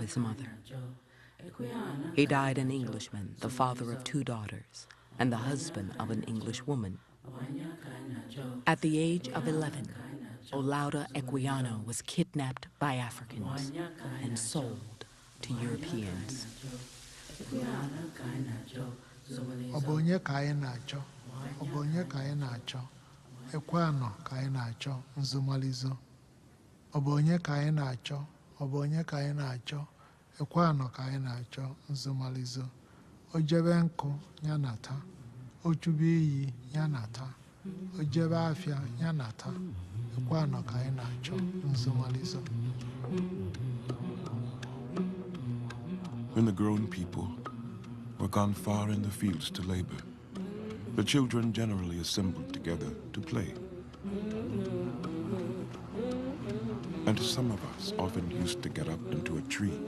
his mother. He died an Englishman, the father of 2 daughters, and the husband of an English woman. At the age of 11, Olaudah Equiano was kidnapped by Africans and sold to Europeans. Obonye kaina cho, obonye kaina cho, Equiano kaina cho, nzumalizo. Obonye kaina cho, obonye kaina cho, Equiano kaina cho, nzumalizo. Ojebenko nyanata, ochubiyi nyanata, ojebe afia nyanata, Equiano kaina cho, nzumalizo. When the grown people were gone far in the fields to labor, the children generally assembled together to play. And some of us often used to get up into a tree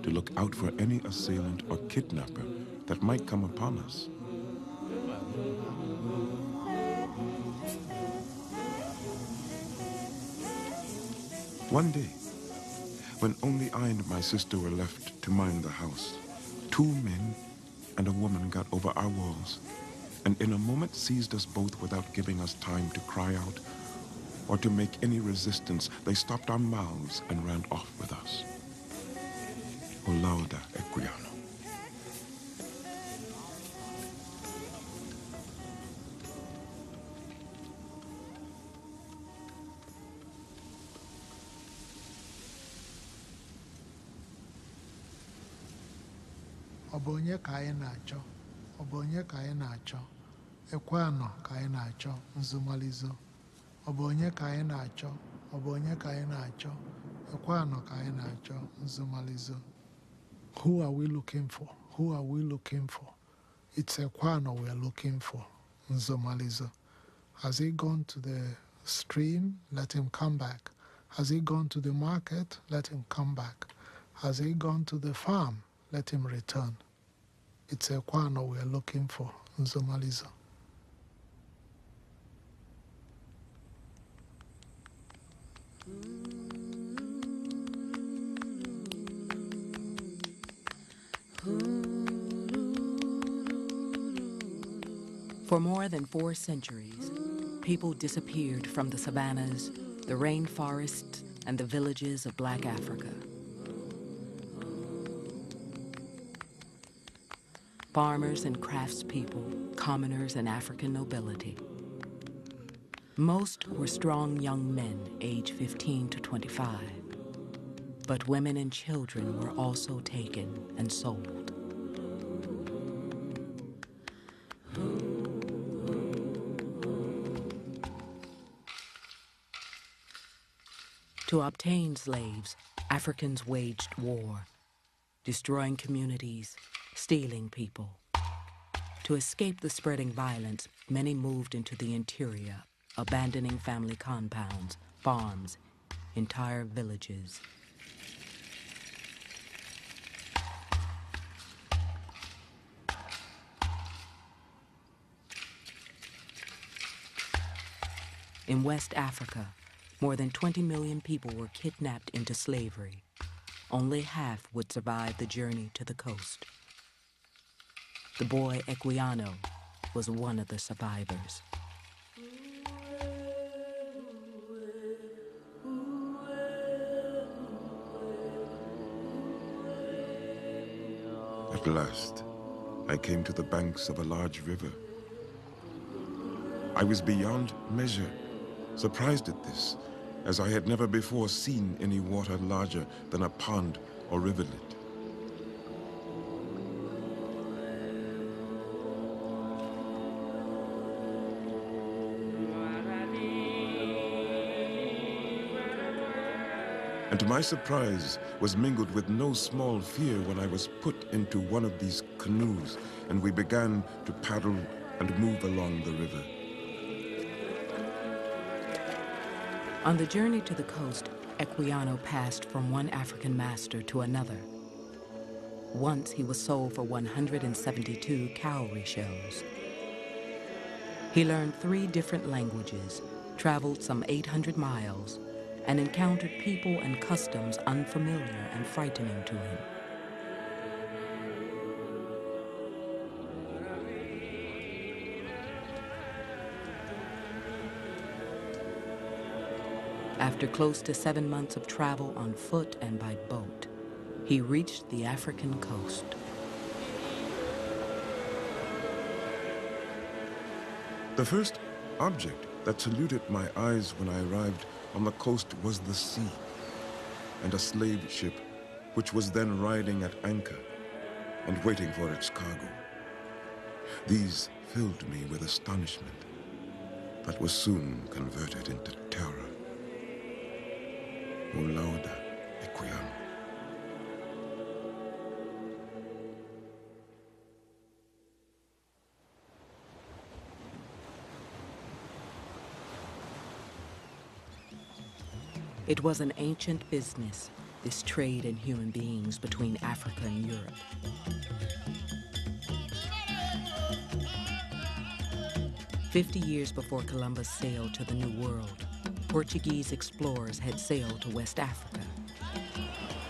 to look out for any assailant or kidnapper that might come upon us. One day, when only I and my sister were left to mind the house, 2 men and a woman got over our walls and in a moment seized us both without giving us time to cry out or to make any resistance. They stopped our mouths and ran off with us. Olaudah Equiano. Obonye kaina cho, obonye kaina cho, Equiano kaina cho, nzumalizo. Obonye kaina cho, obonye kaina cho, Equiano kaina cho, nzumalizo. Who are we looking for? Who are we looking for? It's Equiano we are looking for, nzumalizo. Has he gone to the stream? Let him come back. Has he gone to the market? Let him come back. Has he gone to the farm? Let him return. It's Equiano we are looking for, nzumalizo. For more than 4 centuries, people disappeared from the savannas, the rainforests, and the villages of Black Africa. Farmers and craftspeople, commoners and African nobility. Most were strong young men, aged 15 to 25. But women and children were also taken and sold. To obtain slaves, Africans waged war, destroying communities, stealing people. To escape the spreading violence, many moved into the interior, abandoning family compounds, farms, entire villages. In West Africa, more than 20 million people were kidnapped into slavery. Only half would survive the journey to the coast. The boy Equiano was one of the survivors. At last, I came to the banks of a large river. I was beyond measure surprised at this, as I had never before seen any water larger than a pond or rivulet. And to my surprise was mingled with no small fear when I was put into one of these canoes and we began to paddle and move along the river. On the journey to the coast, Equiano passed from one African master to another. Once he was sold for 172 cowrie shells. He learned 3 different languages, traveled some 800 miles, and encountered people and customs unfamiliar and frightening to him. After close to 7 months of travel on foot and by boat, he reached the African coast. The first object that saluted my eyes when I arrived on the coast was the sea, and a slave ship which was then riding at anchor and waiting for its cargo. These filled me with astonishment that was soon converted into terror. Olaudah Equiano. It was an ancient business, this trade in human beings between Africa and Europe. "50 years before Columbus sailed to the New World, Portuguese explorers had sailed to West Africa.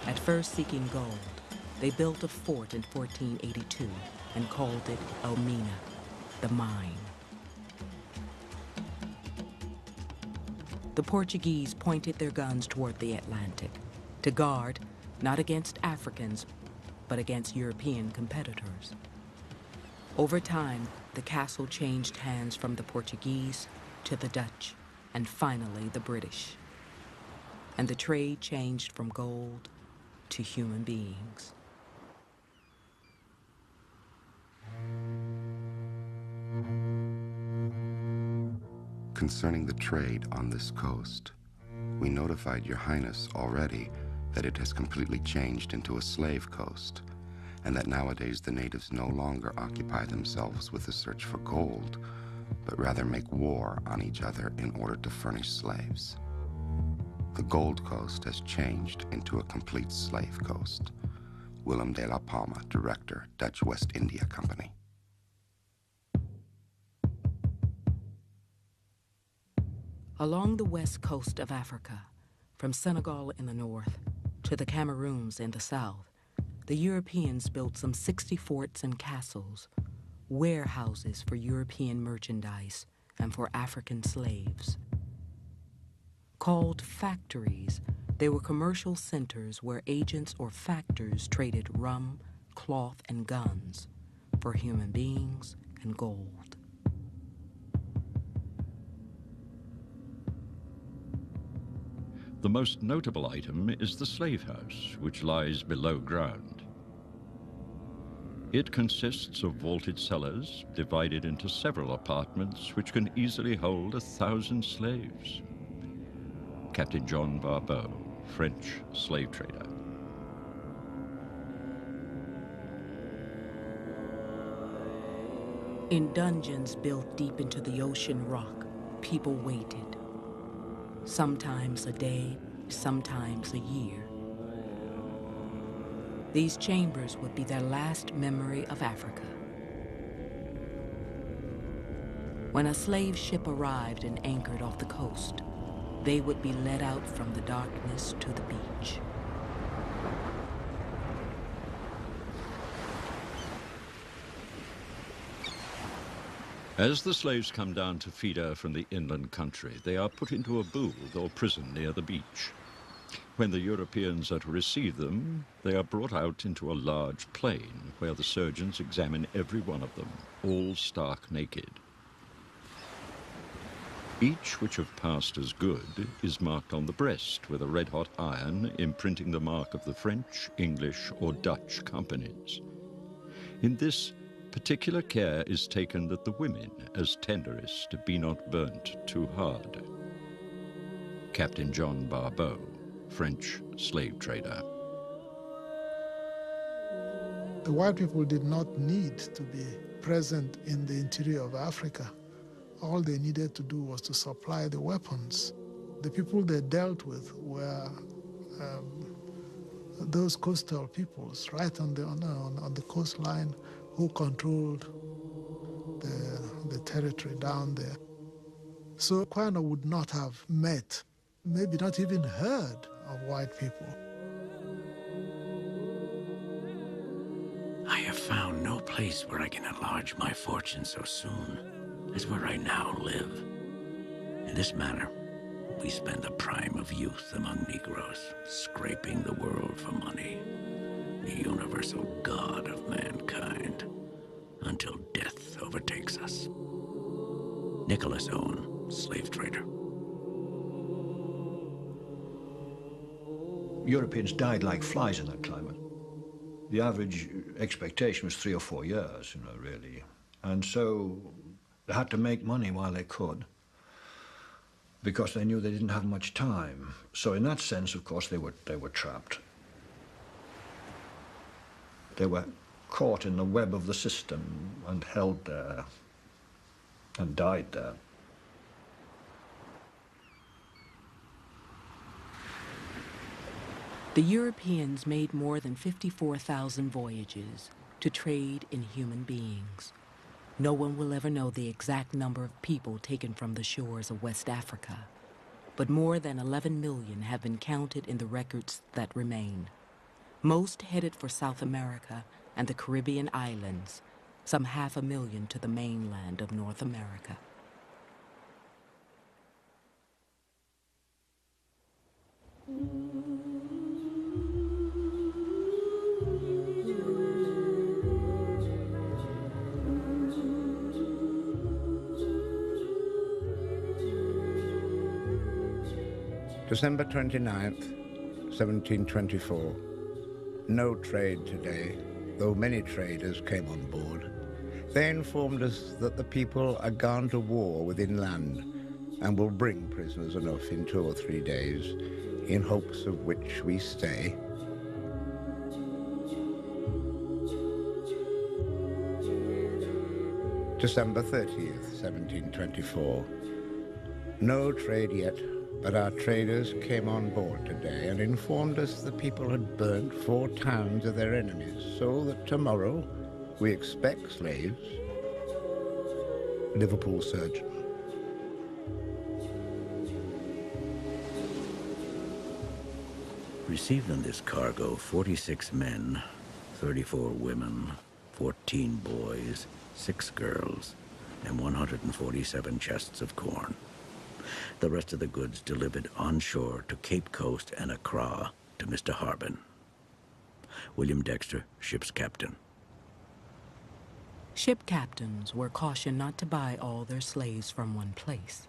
At first seeking gold, they built a fort in 1482 and called it Elmina, the mine. The Portuguese pointed their guns toward the Atlantic to guard not against Africans, but against European competitors. Over time, the castle changed hands from the Portuguese to the Dutch, and finally the British. And the trade changed from gold to human beings. Concerning the trade on this coast, we notified Your Highness already that it has completely changed into a slave coast, and that nowadays the natives no longer occupy themselves with the search for gold, but rather make war on each other in order to furnish slaves. The Gold Coast has changed into a complete slave coast. Willem de la Palma, Director, Dutch West India Company. Along the west coast of Africa, from Senegal in the north to the Cameroons in the south, the Europeans built some 60 forts and castles, warehouses for European merchandise and for African slaves. Called factories, they were commercial centers where agents or factors traded rum, cloth, and guns for human beings and gold. The most notable item is the slave house, which lies below ground. It consists of vaulted cellars divided into several apartments which can easily hold 1,000 slaves. Captain John Barbeau, French slave trader. In dungeons built deep into the ocean rock, people waited. Sometimes a day, sometimes a year. These chambers would be their last memory of Africa. When a slave ship arrived and anchored off the coast, they would be led out from the darkness to the beach. As the slaves come down to Feeder from the inland country, they are put into a booth or prison near the beach. When the Europeans are to receive them, they are brought out into a large plain where the surgeons examine every one of them, all stark naked. Each which have passed as good is marked on the breast with a red-hot iron imprinting the mark of the French, English, or Dutch companies. In this, particular care is taken that the women, as tenderest, be not burnt too hard. Captain John Barbeau, French slave trader. The white people did not need to be present in the interior of Africa. All they needed to do was to supply the weapons. The people they dealt with were those coastal peoples right on the coastline who controlled the territory down there. So Equiano would not have met maybe not even heard of white people. I have found no place where I can enlarge my fortune so soon as where I now live. In this manner, we spend the prime of youth among Negroes, scraping the world for money, the universal god of mankind, until death overtakes us. Nicholas Owen, slave trader. Europeans died like flies in that climate. The average expectation was 3 or 4 years, really. And so they had to make money while they could, because they knew they didn't have much time. So in that sense, of course, they were trapped. They were caught in the web of the system and held there and died there. The Europeans made more than 54,000 voyages to trade in human beings. No one will ever know the exact number of people taken from the shores of West Africa, but more than 11 million have been counted in the records that remain. Most headed for South America and the Caribbean islands, some 500,000 to the mainland of North America. December 29th, 1724. No trade today, though many traders came on board. They informed us that the people are gone to war within land and will bring prisoners enough in 2 or 3 days, in hopes of which we stay. December 30th, 1724. No trade yet, but our traders came on board today and informed us the people had burnt 4 towns of their enemies, so that tomorrow we expect slaves. Liverpool Surgeon. Received on this cargo 46 men, 34 women, 14 boys, 6 girls, and 147 chests of corn. The rest of the goods delivered onshore to Cape Coast and Accra to Mr. Harbin. William Dexter, ship's captain. Ship captains were cautioned not to buy all their slaves from one place.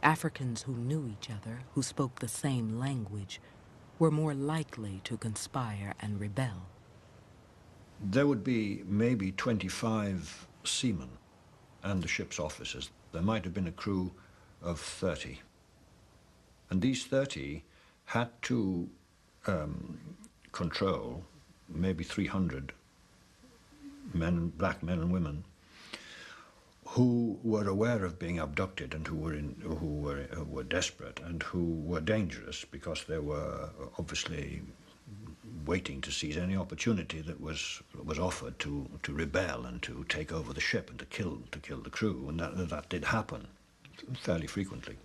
Africans who knew each other, who spoke the same language, were more likely to conspire and rebel. There would be maybe 25 seamen and the ship's officers. There might have been a crew of 30. And these 30 had to control maybe 300 men, black men and women, who were aware of being abducted and who were desperate and who were dangerous, because they were obviously waiting to seize any opportunity that was offered to rebel and to take over the ship and to kill the crew, and that did happen fairly frequently.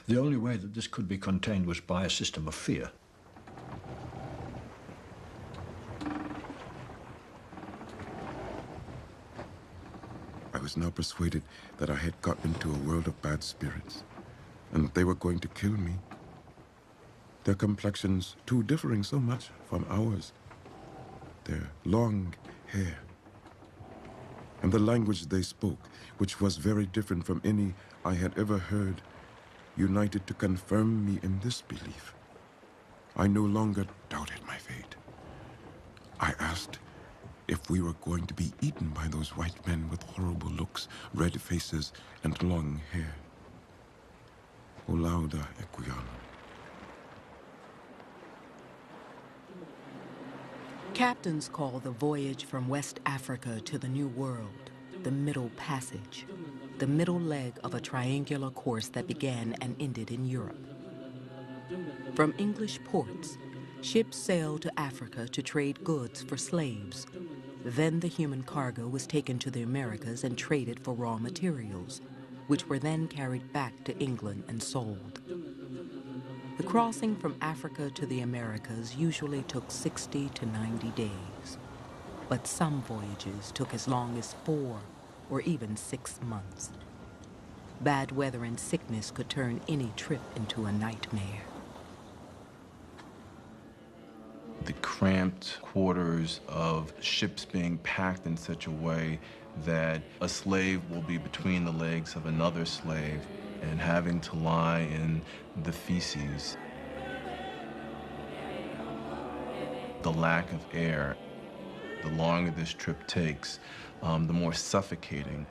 The only way that this could be contained was by a system of fear. I was now persuaded that I had got into a world of bad spirits, and that they were going to kill me. Their complexions, too, differing so much from ours. Their long hair, and the language they spoke, which was very different from any I had ever heard, united to confirm me in this belief. I no longer doubted my fate. I asked if we were going to be eaten by those white men with horrible looks, red faces, and long hair. Olaudah Equiano. Captains call the voyage from West Africa to the New World the Middle Passage, the middle leg of a triangular course that began and ended in Europe. From English ports, ships sailed to Africa to trade goods for slaves. Then the human cargo was taken to the Americas and traded for raw materials, which were then carried back to England and sold. The crossing from Africa to the Americas usually took 60 to 90 days, but some voyages took as long as 4 or even 6 months. Bad weather and sickness could turn any trip into a nightmare. The cramped quarters of ships being packed in such a way that a slave will be between the legs of another slave and having to lie in the feces. The lack of air, the longer this trip takes, the more suffocating.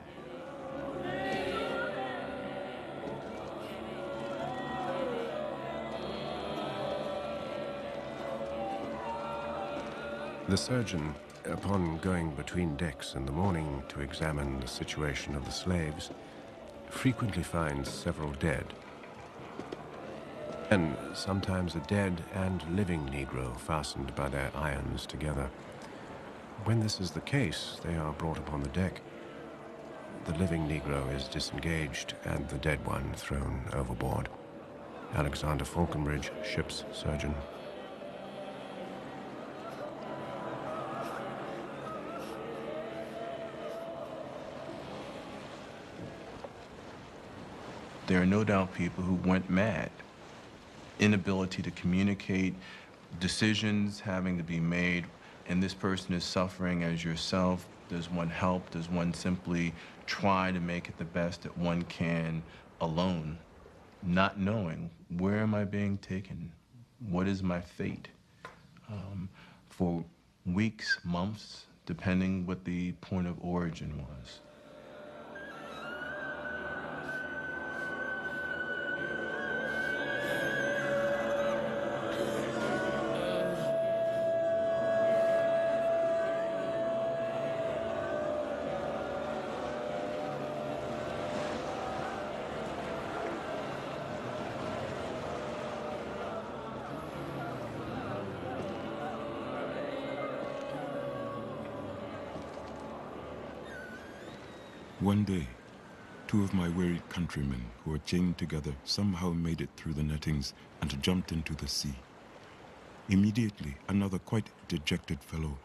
The surgeon, upon going between decks in the morning to examine the situation of the slaves, frequently finds several dead, and sometimes a dead and living Negro fastened by their irons together. When this is the case, they are brought upon the deck. The living Negro is disengaged and the dead one thrown overboard. Alexander Falconbridge, ship's surgeon. There are no doubt people who went mad. Inability to communicate, decisions having to be made, and this person is suffering as yourself. Does one help? Does one simply try to make it the best that one can alone, not knowing where am I being taken? What is my fate? For weeks, months, depending what the point of origin was. One day, 2 of my wearied countrymen who were chained together somehow made it through the nettings and jumped into the sea. Immediately, another quite dejected fellow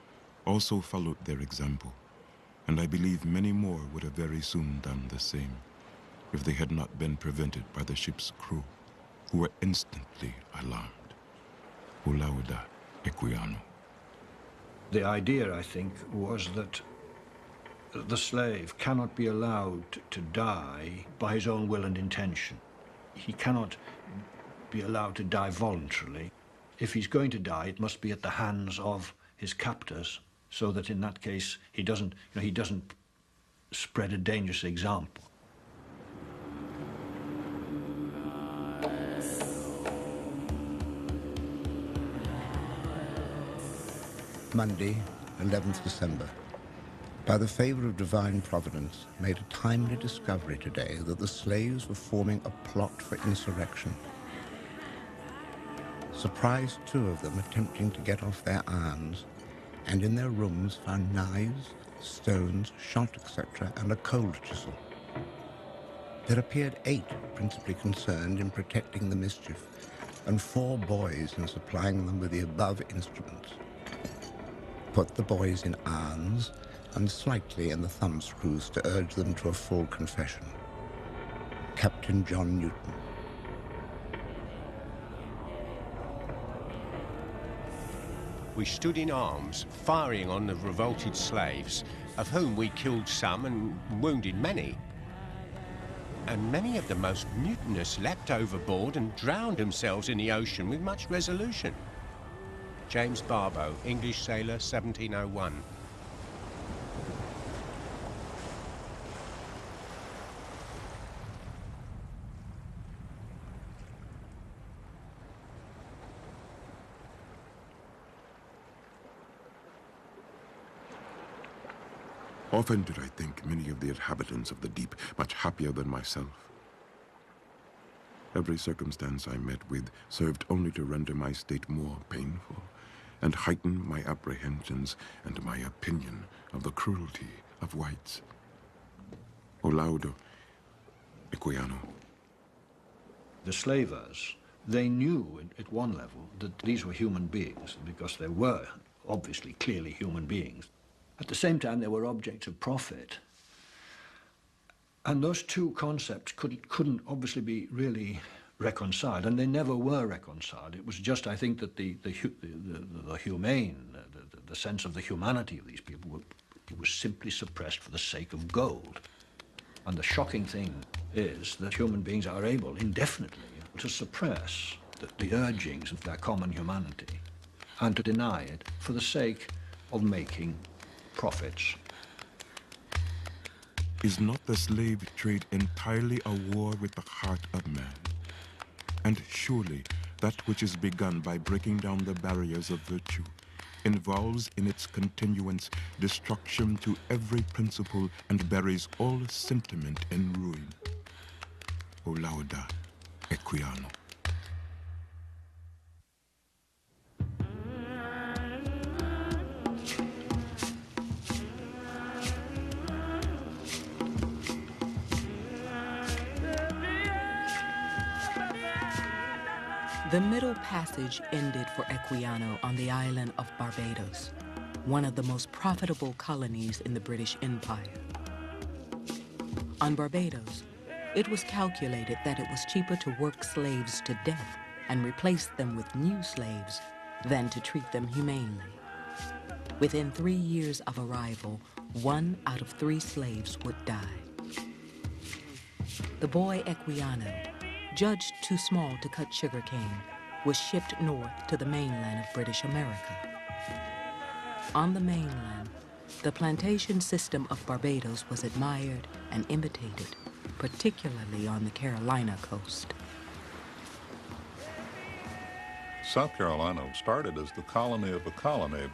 also followed their example, and I believe many more would have very soon done the same if they had not been prevented by the ship's crew, who were instantly alarmed. Olaudah Equiano. The idea, I think, was that the slave cannot be allowed to die by his own will and intention. He cannot be allowed to die voluntarily. If he's going to die, it must be at the hands of his captors, so that in that case he doesn't spread a dangerous example. Monday, 11th December. By the favor of divine providence, made a timely discovery today that the slaves were forming a plot for insurrection. Surprised 2 of them attempting to get off their irons, and in their rooms found knives, stones, shot, etc., and a cold chisel. There appeared 8 principally concerned in protecting the mischief, and 4 boys in supplying them with the above instruments. Put the boys in irons, and slightly in the thumb screws to urge them to a full confession. Captain John Newton. We stood in arms, firing on the revolted slaves, of whom we killed some and wounded many. And many of the most mutinous leapt overboard and drowned themselves in the ocean with much resolution. James Barbow, English sailor, 1701. Often did I think many of the inhabitants of the deep much happier than myself. Every circumstance I met with served only to render my state more painful and heighten my apprehensions and my opinion of the cruelty of whites. Olaudah Equiano. The slavers, they knew at one level that these were human beings, because they were obviously, clearly human beings. At the same time, they were objects of profit. And those two concepts couldn't obviously be really reconciled, and they never were reconciled. It was just, I think, that the humane, the sense of the humanity of these people was simply suppressed for the sake of gold. And the shocking thing is that human beings are able indefinitely to suppress the urgings of their common humanity and to deny it for the sake of making profits. Is not the slave trade entirely a war with the heart of man? And surely that which is begun by breaking down the barriers of virtue involves in its continuance destruction to every principle and buries all sentiment in ruin. O lauda, Equiano. The Middle Passage ended for Equiano on the island of Barbados, one of the most profitable colonies in the British Empire. On Barbados, it was calculated that it was cheaper to work slaves to death and replace them with new slaves than to treat them humanely. Within 3 years of arrival, 1 out of 3 slaves would die. The boy Equiano, judged too small to cut sugarcane, was shipped north to the mainland of British America. On the mainland, the plantation system of Barbados was admired and imitated, particularly on the Carolina coast. South Carolina started as the colony of a colony